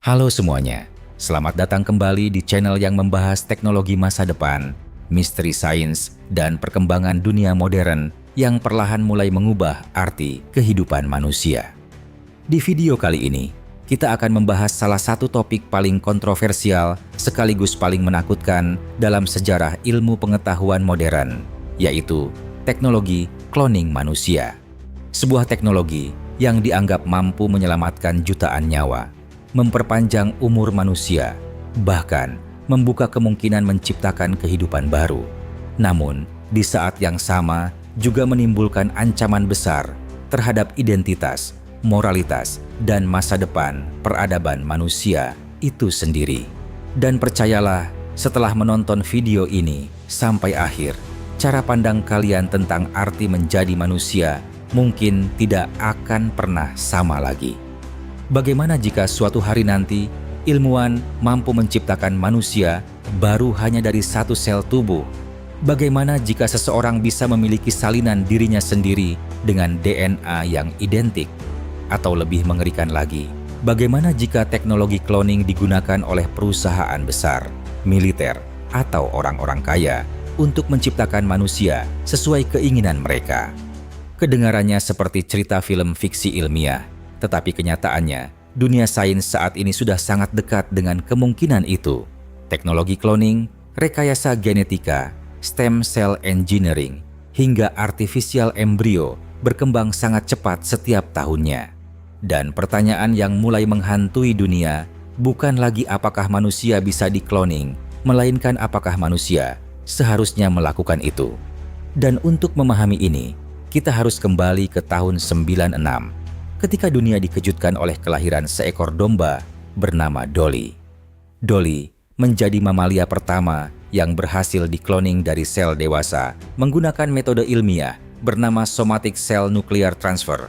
Halo semuanya, selamat datang kembali di channel yang membahas teknologi masa depan, misteri sains, dan perkembangan dunia modern yang perlahan mulai mengubah arti kehidupan manusia. Di video kali ini, kita akan membahas salah satu topik paling kontroversial sekaligus paling menakutkan dalam sejarah ilmu pengetahuan modern, yaitu teknologi cloning manusia. Sebuah teknologi yang dianggap mampu menyelamatkan jutaan nyawa, memperpanjang umur manusia, bahkan membuka kemungkinan menciptakan kehidupan baru. Namun, di saat yang sama juga menimbulkan ancaman besar terhadap identitas, moralitas, dan masa depan peradaban manusia itu sendiri. Dan percayalah, setelah menonton video ini sampai akhir, cara pandang kalian tentang arti menjadi manusia mungkin tidak akan pernah sama lagi. Bagaimana jika suatu hari nanti ilmuwan mampu menciptakan manusia baru hanya dari satu sel tubuh? Bagaimana jika seseorang bisa memiliki salinan dirinya sendiri dengan DNA yang identik? Atau lebih mengerikan lagi, bagaimana jika teknologi cloning digunakan oleh perusahaan besar, militer, atau orang-orang kaya untuk menciptakan manusia sesuai keinginan mereka? Kedengarannya seperti cerita film fiksi ilmiah, tetapi kenyataannya, dunia sains saat ini sudah sangat dekat dengan kemungkinan itu. Teknologi cloning, rekayasa genetika, stem cell engineering, hingga artificial embrio berkembang sangat cepat setiap tahunnya. Dan pertanyaan yang mulai menghantui dunia bukan lagi apakah manusia bisa di-cloning, melainkan apakah manusia seharusnya melakukan itu. Dan untuk memahami ini, kita harus kembali ke tahun 96. Ketika dunia dikejutkan oleh kelahiran seekor domba bernama Dolly. Dolly menjadi mamalia pertama yang berhasil dikloning dari sel dewasa menggunakan metode ilmiah bernama somatic cell nuclear transfer.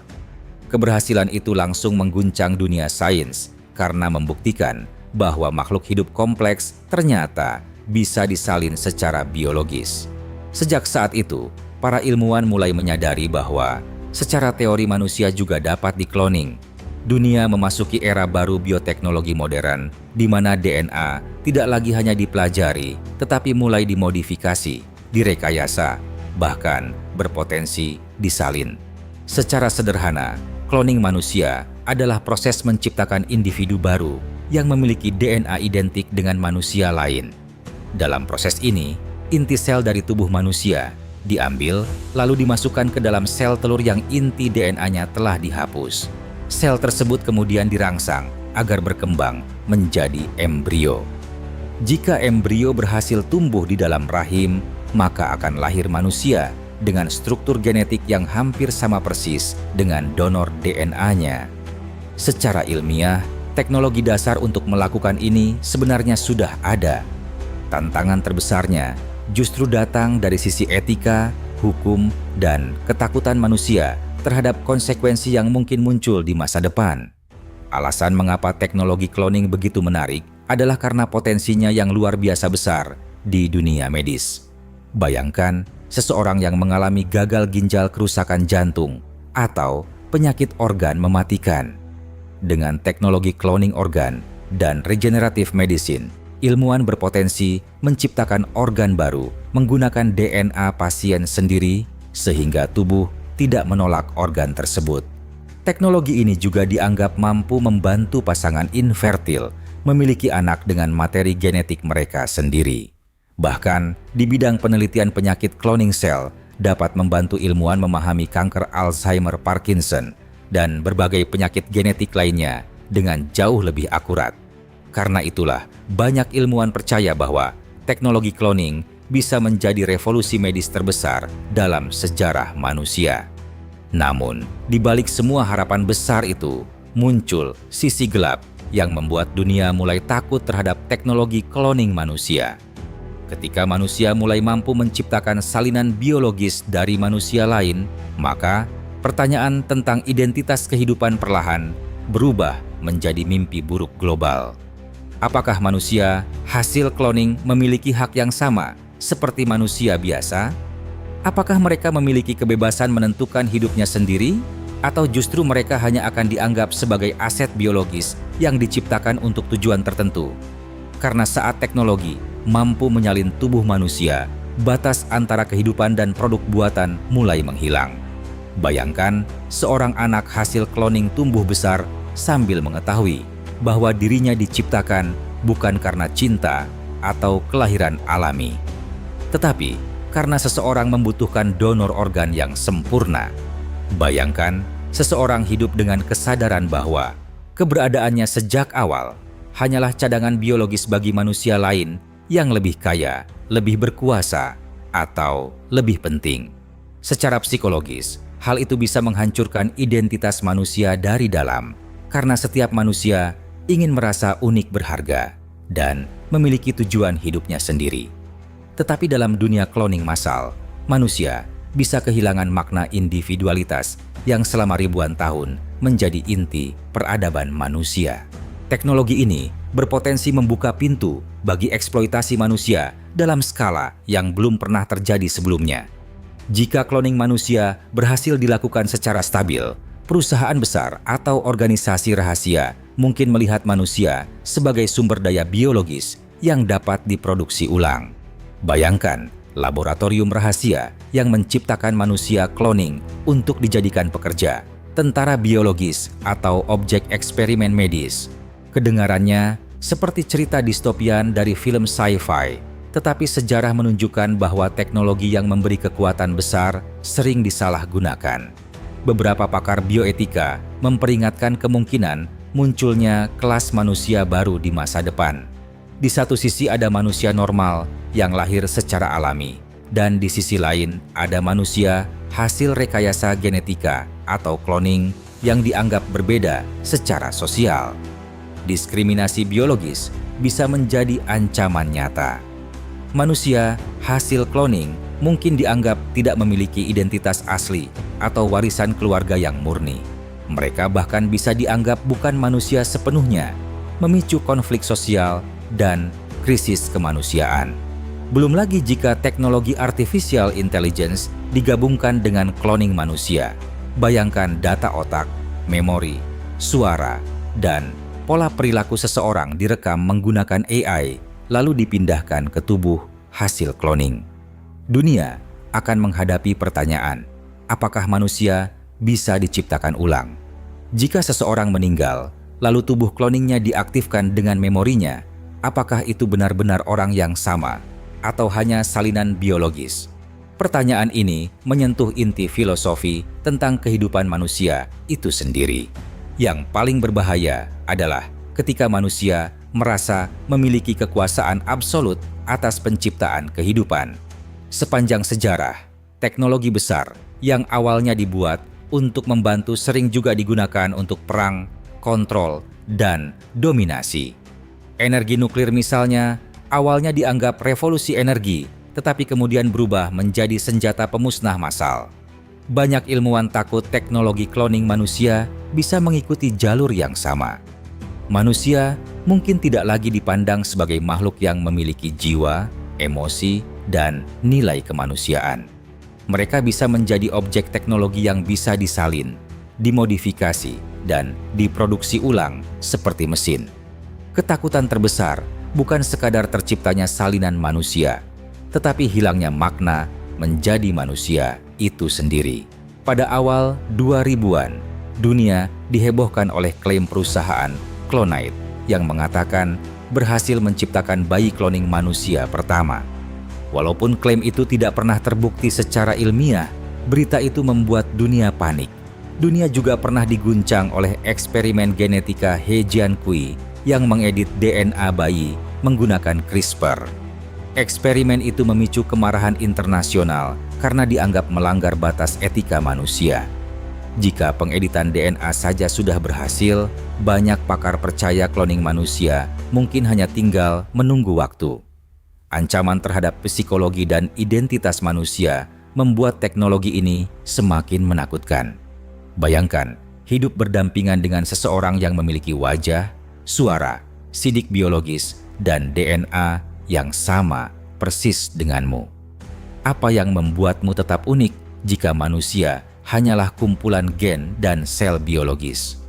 Keberhasilan itu langsung mengguncang dunia sains karena membuktikan bahwa makhluk hidup kompleks ternyata bisa disalin secara biologis. Sejak saat itu, para ilmuwan mulai menyadari bahwa secara teori manusia juga dapat di-cloning. Dunia memasuki era baru bioteknologi modern, di mana DNA tidak lagi hanya dipelajari, tetapi mulai dimodifikasi, direkayasa, bahkan berpotensi disalin. Secara sederhana, cloning manusia adalah proses menciptakan individu baru yang memiliki DNA identik dengan manusia lain. Dalam proses ini, inti sel dari tubuh manusia diambil lalu dimasukkan ke dalam sel telur yang inti DNA-nya telah dihapus. Sel tersebut kemudian dirangsang agar berkembang menjadi embrio. Jika embrio berhasil tumbuh di dalam rahim, maka akan lahir manusia dengan struktur genetik yang hampir sama persis dengan donor DNA-nya. Secara ilmiah, teknologi dasar untuk melakukan ini sebenarnya sudah ada. Tantangan terbesarnya justru datang dari sisi etika, hukum, dan ketakutan manusia terhadap konsekuensi yang mungkin muncul di masa depan. Alasan mengapa teknologi cloning begitu menarik adalah karena potensinya yang luar biasa besar di dunia medis. Bayangkan seseorang yang mengalami gagal ginjal kerusakan jantung atau penyakit organ mematikan. Dengan teknologi cloning organ dan regenerative medicine, ilmuwan berpotensi menciptakan organ baru menggunakan DNA pasien sendiri sehingga tubuh tidak menolak organ tersebut. Teknologi ini juga dianggap mampu membantu pasangan infertil memiliki anak dengan materi genetik mereka sendiri. Bahkan di bidang penelitian penyakit cloning sel dapat membantu ilmuwan memahami kanker Alzheimer, Parkinson, dan berbagai penyakit genetik lainnya dengan jauh lebih akurat. Karena itulah, banyak ilmuwan percaya bahwa teknologi cloning bisa menjadi revolusi medis terbesar dalam sejarah manusia. Namun, di balik semua harapan besar itu, muncul sisi gelap yang membuat dunia mulai takut terhadap teknologi cloning manusia. Ketika manusia mulai mampu menciptakan salinan biologis dari manusia lain, maka pertanyaan tentang identitas kehidupan perlahan berubah menjadi mimpi buruk global. Apakah manusia hasil cloning memiliki hak yang sama seperti manusia biasa? Apakah mereka memiliki kebebasan menentukan hidupnya sendiri? Atau justru mereka hanya akan dianggap sebagai aset biologis yang diciptakan untuk tujuan tertentu? Karena saat teknologi mampu menyalin tubuh manusia, batas antara kehidupan dan produk buatan mulai menghilang. Bayangkan seorang anak hasil kloning tumbuh besar sambil mengetahui bahwa dirinya diciptakan bukan karena cinta atau kelahiran alami, tetapi karena seseorang membutuhkan donor organ yang sempurna. Bayangkan seseorang hidup dengan kesadaran bahwa keberadaannya sejak awal hanyalah cadangan biologis bagi manusia lain yang lebih kaya, lebih berkuasa, atau lebih penting. Secara psikologis, hal itu bisa menghancurkan identitas manusia dari dalam, karena setiap manusia ingin merasa unik berharga dan memiliki tujuan hidupnya sendiri. Tetapi dalam dunia cloning massal, manusia bisa kehilangan makna individualitas yang selama ribuan tahun menjadi inti peradaban manusia. Teknologi ini berpotensi membuka pintu bagi eksploitasi manusia dalam skala yang belum pernah terjadi sebelumnya. Jika cloning manusia berhasil dilakukan secara stabil, perusahaan besar atau organisasi rahasia mungkin melihat manusia sebagai sumber daya biologis yang dapat diproduksi ulang. Bayangkan laboratorium rahasia yang menciptakan manusia cloning untuk dijadikan pekerja, tentara biologis, atau objek eksperimen medis. Kedengarannya seperti cerita distopian dari film sci-fi, tetapi sejarah menunjukkan bahwa teknologi yang memberi kekuatan besar sering disalahgunakan. Beberapa pakar bioetika memperingatkan kemungkinan munculnya kelas manusia baru di masa depan. Di satu sisi ada manusia normal yang lahir secara alami, dan di sisi lain ada manusia hasil rekayasa genetika atau cloning yang dianggap berbeda secara sosial. Diskriminasi biologis bisa menjadi ancaman nyata. Manusia hasil cloning mungkin dianggap tidak memiliki identitas asli atau warisan keluarga yang murni. Mereka bahkan bisa dianggap bukan manusia sepenuhnya, memicu konflik sosial dan krisis kemanusiaan. Belum lagi jika teknologi artificial intelligence digabungkan dengan cloning manusia. Bayangkan data otak, memori, suara, dan pola perilaku seseorang direkam menggunakan AI lalu dipindahkan ke tubuh hasil cloning. Dunia akan menghadapi pertanyaan, apakah manusia bisa diciptakan ulang? Jika seseorang meninggal, lalu tubuh cloningnya diaktifkan dengan memorinya, apakah itu benar-benar orang yang sama atau hanya salinan biologis? Pertanyaan ini menyentuh inti filosofi tentang kehidupan manusia itu sendiri. Yang paling berbahaya adalah ketika manusia merasa memiliki kekuasaan absolut atas penciptaan kehidupan. Sepanjang sejarah, teknologi besar yang awalnya dibuat untuk membantu sering juga digunakan untuk perang, kontrol, dan dominasi. Energi nuklir misalnya, awalnya dianggap revolusi energi, tetapi kemudian berubah menjadi senjata pemusnah massal. Banyak ilmuwan takut teknologi cloning manusia bisa mengikuti jalur yang sama. Manusia mungkin tidak lagi dipandang sebagai makhluk yang memiliki jiwa, emosi, dan nilai kemanusiaan. Mereka bisa menjadi objek teknologi yang bisa disalin, dimodifikasi, dan diproduksi ulang seperti mesin. Ketakutan terbesar bukan sekadar terciptanya salinan manusia, tetapi hilangnya makna menjadi manusia itu sendiri. Pada awal 2000-an, dunia dihebohkan oleh klaim perusahaan Clonite yang mengatakan berhasil menciptakan bayi cloning manusia pertama. Walaupun klaim itu tidak pernah terbukti secara ilmiah, berita itu membuat dunia panik. Dunia juga pernah diguncang oleh eksperimen genetika He Jiankui yang mengedit DNA bayi menggunakan CRISPR. Eksperimen itu memicu kemarahan internasional karena dianggap melanggar batas etika manusia. Jika pengeditan DNA saja sudah berhasil, banyak pakar percaya cloning manusia mungkin hanya tinggal menunggu waktu. Ancaman terhadap psikologi dan identitas manusia membuat teknologi ini semakin menakutkan. Bayangkan, hidup berdampingan dengan seseorang yang memiliki wajah, suara, sidik biologis, dan DNA yang sama persis denganmu. Apa yang membuatmu tetap unik jika manusia hanyalah kumpulan gen dan sel biologis.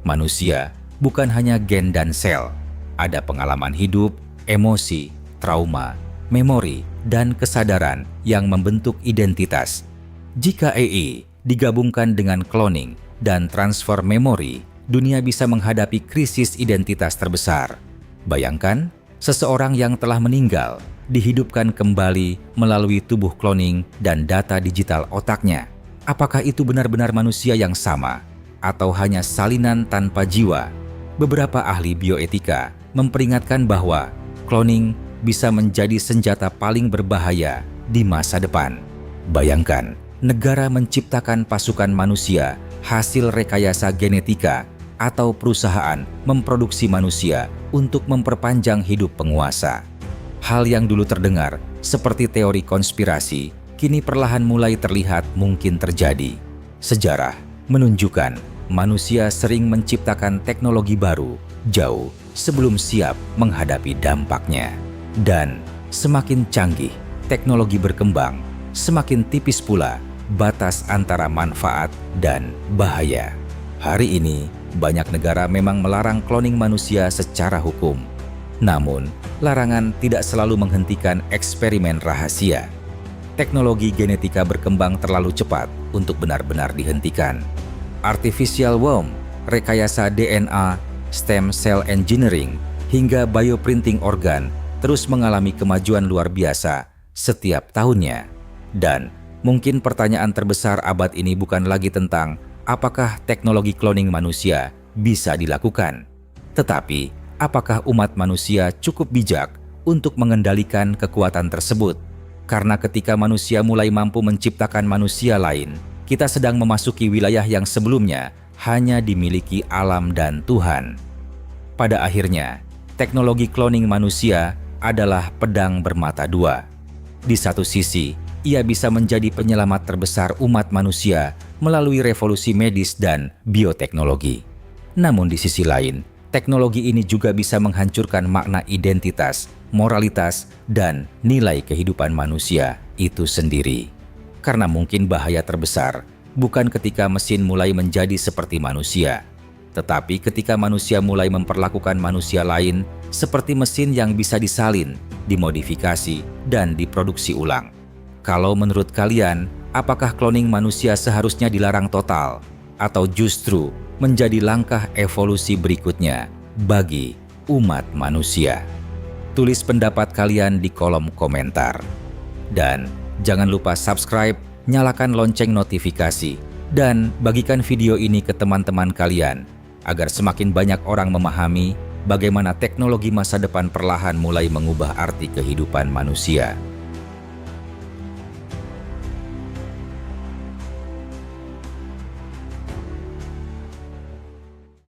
Manusia bukan hanya gen dan sel, ada pengalaman hidup, emosi, trauma, memori, dan kesadaran yang membentuk identitas. Jika AI digabungkan dengan cloning dan transfer memori, dunia bisa menghadapi krisis identitas terbesar. Bayangkan, seseorang yang telah meninggal dihidupkan kembali melalui tubuh cloning dan data digital otaknya. Apakah itu benar-benar manusia yang sama, atau hanya salinan tanpa jiwa? Beberapa ahli bioetika memperingatkan bahwa cloning bisa menjadi senjata paling berbahaya di masa depan. Bayangkan, negara menciptakan pasukan manusia hasil rekayasa genetika atau perusahaan memproduksi manusia untuk memperpanjang hidup penguasa. Hal yang dulu terdengar seperti teori konspirasi, kini perlahan mulai terlihat mungkin terjadi. Sejarah menunjukkan manusia sering menciptakan teknologi baru jauh sebelum siap menghadapi dampaknya. Dan semakin canggih teknologi berkembang, semakin tipis pula batas antara manfaat dan bahaya. Hari ini, banyak negara memang melarang cloning manusia secara hukum. Namun, larangan tidak selalu menghentikan eksperimen rahasia. Teknologi genetika berkembang terlalu cepat untuk benar-benar dihentikan. Artificial womb, rekayasa DNA, stem cell engineering, hingga bioprinting organ terus mengalami kemajuan luar biasa setiap tahunnya. Dan mungkin pertanyaan terbesar abad ini bukan lagi tentang apakah teknologi cloning manusia bisa dilakukan, tetapi apakah umat manusia cukup bijak untuk mengendalikan kekuatan tersebut? Karena ketika manusia mulai mampu menciptakan manusia lain, kita sedang memasuki wilayah yang sebelumnya hanya dimiliki alam dan Tuhan. Pada akhirnya, teknologi cloning manusia adalah pedang bermata dua. Di satu sisi, ia bisa menjadi penyelamat terbesar umat manusia melalui revolusi medis dan bioteknologi. Namun di sisi lain, teknologi ini juga bisa menghancurkan makna identitas, moralitas, dan nilai kehidupan manusia itu sendiri. Karena mungkin bahaya terbesar bukan ketika mesin mulai menjadi seperti manusia, tetapi ketika manusia mulai memperlakukan manusia lain seperti mesin yang bisa disalin, dimodifikasi, dan diproduksi ulang. Kalau menurut kalian, apakah cloning manusia seharusnya dilarang total, atau justru menjadi langkah evolusi berikutnya bagi umat manusia? Tulis pendapat kalian di kolom komentar. Dan jangan lupa subscribe, nyalakan lonceng notifikasi, dan bagikan video ini ke teman-teman kalian agar semakin banyak orang memahami bagaimana teknologi masa depan perlahan mulai mengubah arti kehidupan manusia.